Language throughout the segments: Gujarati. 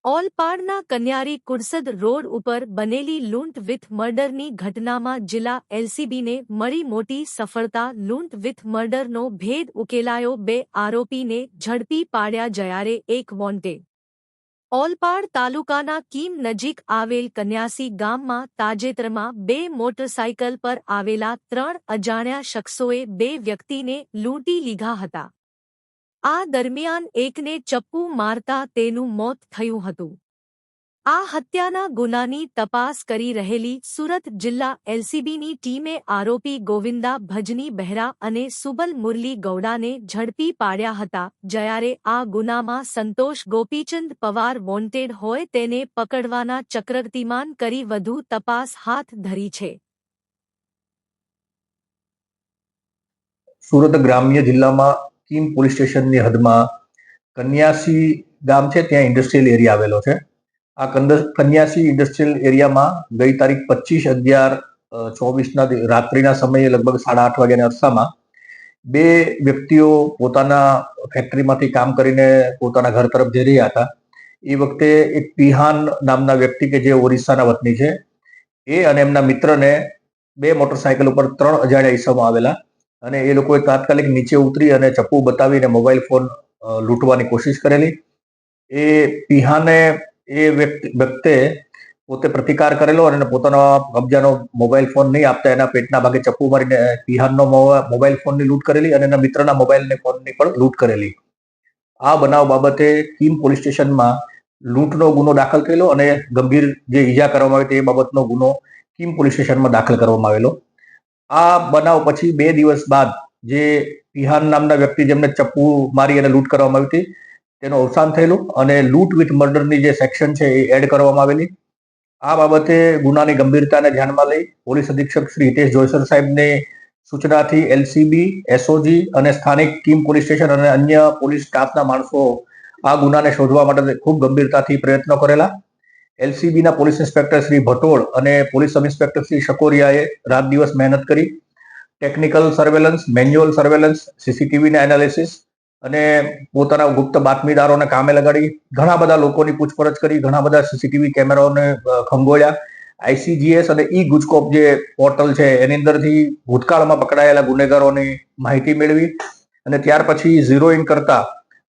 ઓલપાડના કન્યારી કુરસદ રોડ ઉપર બનેલી લૂંટ વિથ મર્ડરની ઘટનામાં જિલ્લા એલસીબીને મળી મોટી સફળતા. લૂંટ વિથ મર્ડરનો ભેદ ઉકેલાયો, 2 આરોપીને ઝડપી પાડ્યા. જ્યારે એક વોન્ટેડ. ઓલપાડ તાલુકાના કીમ નજીક આવેલ કન્યાસી ગામમાં તાજેતરમાં 2 મોટરસાઇકલ પર આવેલા 3 અજાણ્યા શખ્સોએ 2 વ્યક્તિને લૂંટી લીધા હતા. આ દરમિયાન એકને ચપ્પુ મારતા તેનું મોત થયું હતું. આ હત્યાના ગુનાની તપાસ કરી રહેલી સુરત જિલ્લા એલસીબીની ટીમે આરોપી ગોવિંદા ભજની બહેરા અને સુબલ મુરલી ગૌડાને ઝડપી પાડ્યા હતા. જ્યારે આ ગુનામાં સંતોષ ગોપીચંદ પવાર વોન્ટેડ હોય તેને પકડવાના ચક્રગતિમાન કરી વધુ તપાસ હાથ ધરી છે. સુરત ગ્રામ્ય જિલ્લામાં કીમ પોલીસ સ્ટેશનની હદમાં કન્યાસી ગામ છે, ત્યાં ઇન્ડસ્ટ્રીયલ એરિયા આવેલો છે. આ કન્યાસી ઇન્ડસ્ટ્રીયલ એરિયામાં ગઈ તારીખ 25/11/24 રાત્રિના સમયે લગભગ 8:30 વાગ્યાના અરસામાં 2 વ્યક્તિઓ પોતાના ફેક્ટરીમાંથી કામ કરીને પોતાના ઘર તરફ જઈ રહ્યા હતા. એ વખતે એક પિહાન નામના વ્યક્તિ કે જે ઓરિસ્સાના વતની છે, એ અને એમના મિત્રને 2 મોટરસાયકલ ઉપર 3 અજાણ્યા ઈસમો આવેલા અને એ લોકોએ તાત્કાલિક નીચે ઉતરી અને ચપ્પુ બતાવીને મોબાઈલ ફોન લૂંટવાની કોશિશ કરેલી. એ પિહાને એ વ્યક્તિએ પોતે પ્રતિકાર કરેલો અને પોતાનો કબજાનો મોબાઈલ ફોન નહીં આપતા એના પેટના ભાગે ચપ્પુ મારીને પિહાનનો મોબાઈલ ફોનની લૂંટ કરેલી અને એના મિત્રના મોબાઈલ ફોનની પણ લૂંટ કરેલી. આ બનાવ બાબતે કીમ પોલીસ સ્ટેશનમાં લૂંટનો ગુનો દાખલ થયેલો અને ગંભીર જે ઈજા કરવામાં આવી તે બાબતનો ગુનો કીમ પોલીસ સ્ટેશનમાં દાખલ કરવામાં આવેલો. આ બનાવ પછી 2 દિવસ બાદ જે પિહાન નામના વ્યક્તિ જેમને ચપ્પુ મારી અને લૂંટ કરવામાં આવી હતી તેનું અવસાન થયેલું અને લૂંટ વિથ મર્ડરની જે સેક્શન છે એ એડ કરવામાં આવેલી. આ બાબતે ગુનાની ગંભીરતાને ધ્યાનમાં લઈ પોલીસ અધિક્ષક શ્રી હિતેશ જોયસર સાહેબની સૂચનાથી એલસીબી, એસઓજી અને સ્થાનિક કીમ પોલીસ સ્ટેશન અને અન્ય પોલીસ સ્ટાફના માણસો આ ગુનાને શોધવા માટે ખૂબ ગંભીરતાથી પ્રયત્નો કરેલા. એલસીબીના પોલીસ ઇન્સ્પેક્ટર શ્રી ભટોળ અને પોલીસ સબ ઇન્સ્પેક્ટર શ્રી શકોરિયાએ રાત દિવસ મહેનત કરી ટેકનિકલ સર્વેલન્સ, મેન્યુઅલ સર્વેલન્સ, સીસીટીવીના એનાલિસિસ અને પોતાના ગુપ્ત બાતમીદારોને કામે લગાડી ઘણા બધા લોકોની પૂછપરછ કરી, ઘણા બધા સીસીટીવી કેમેરાઓને ખંગોળ્યા. આઈસીજીએસ અને ઈ ગુજકોપ જે પોર્ટલ છે એની અંદરથી ભૂતકાળમાં પકડાયેલા ગુનેગારોની માહિતી મેળવી અને ત્યાર પછી ઝીરોઇંગ કરતા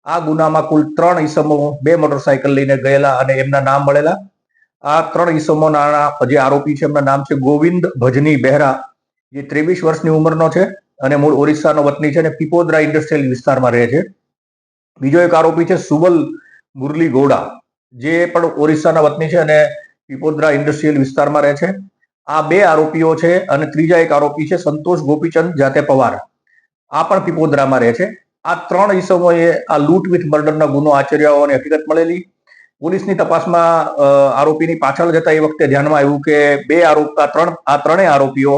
આ ગુનામાં કુલ 3 ઈસમો 2 મોટરસાયકલ લઈને ગયેલા અને એમના નામ મળેલા. આ 3 ઈસમોના જે આરોપી છે એમના નામ છે ગોવિંદ ભજની બહેરા, જે 23 વર્ષની ઉંમરનો છે અને મૂળ ઓરિસ્સાનો વતની છે અને પીપોદરા ઇન્ડસ્ટ્રીયલ વિસ્તારમાં રહે છે. બીજો એક આરોપી છે સુબલ મુરલી ગૌડા, જે પણ ઓરિસ્સાના વતની છે અને પીપોદરા ઇન્ડસ્ટ્રીયલ વિસ્તારમાં રહે છે. આ 2 આરોપીઓ છે અને ત્રીજા એક આરોપી છે સંતોષ ગોપીચંદ જાતે પવાર, આ પણ પીપોદરામાં રહે છે. આ 3 ઈસમોએ આ લૂંટ વિથ મર્ડરના ગુનો આચર્યા હોવાની હકીકત મળેલી. પોલીસની તપાસમાં આરોપીની પાછળ જતા એ વખતે ધ્યાનમાં આવ્યું કે 3 આરોપીઓ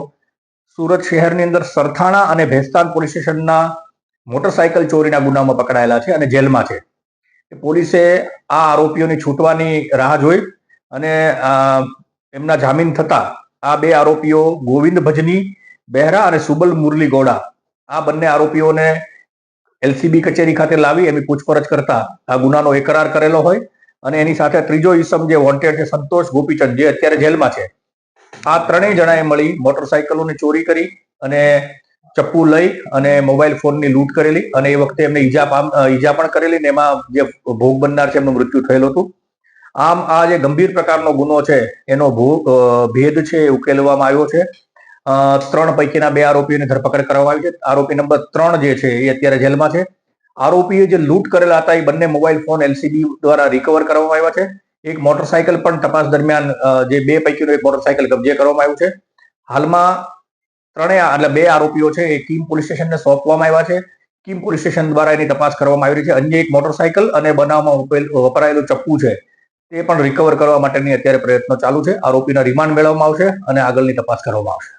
સુરત શહેરની અંદર સરથાણા અને ભેસ્તાન પોલીસ સ્ટેશનના મોટરસાયકલ ચોરીના ગુનામાં પકડાયેલા છે અને જેલમાં છે. પોલીસે આ આરોપીઓની છૂટવાની રાહ જોઈ અને એમના જામીન થતા આ 2 આરોપીઓ ગોવિંદ ભજની બહેરા અને સુબલ મુરલી ગૌડા, આ બંને આરોપીઓને એલસીબી કચેરી ખાતે લાવી એની પૂછપરછ કરતા આ ગુનાનો એકરાર કરેલો હોય અને એની સાથે ત્રીજો ઈસમ જે વોન્ટેડ છે સંતોષ ગોપીચંદ, જે અત્યારે જેલમાં છે. આ 3 જણાએ મળી મોટરસાયકલોની ચોરી કરી અને ચપ્પુ લઈ અને મોબાઈલ ફોનની લૂંટ કરેલી અને એ વખતે એમને ઈજા પણ કરેલી ને એમાં જે ભોગ બનનાર છે એમનું મૃત્યુ થયેલું હતું. આમ આ જે ગંભીર પ્રકારનો ગુનો છે એનો ભેદ છે એ ઉકેલવામાં આવ્યો છે. 3 પૈકીના 2 આરોપીઓની ધરપકડ કરવામાં આવી છે. આરોપી નંબર 3 જે છે એ અત્યારે જેલમાં છે. આરોપીએ જે લૂંટ કરેલા હતા એ બંને મોબાઈલ ફોન એલસીબી દ્વારા રિકવર કરવામાં આવ્યા છે. એક મોટરસાયકલ પણ તપાસ દરમિયાન જે 2 પૈકીનું એક મોટરસાયકલ કબજે કરવામાં આવ્યું છે. હાલમાં 2 આરોપીઓ છે એ કીમ પોલીસ સ્ટેશનને સોંપવામાં આવ્યા છે. કીમ પોલીસ સ્ટેશન દ્વારા એની તપાસ કરવામાં આવી રહી છે. અન્ય એક મોટરસાયકલ અને બનાવમાં વપરાયેલું ચપ્પુ છે તે પણ રિકવર કરવા માટેની અત્યારે પ્રયત્નો ચાલુ છે. આરોપીના રિમાન્ડ મેળવવામાં આવશે અને આગળની તપાસ કરવામાં આવશે.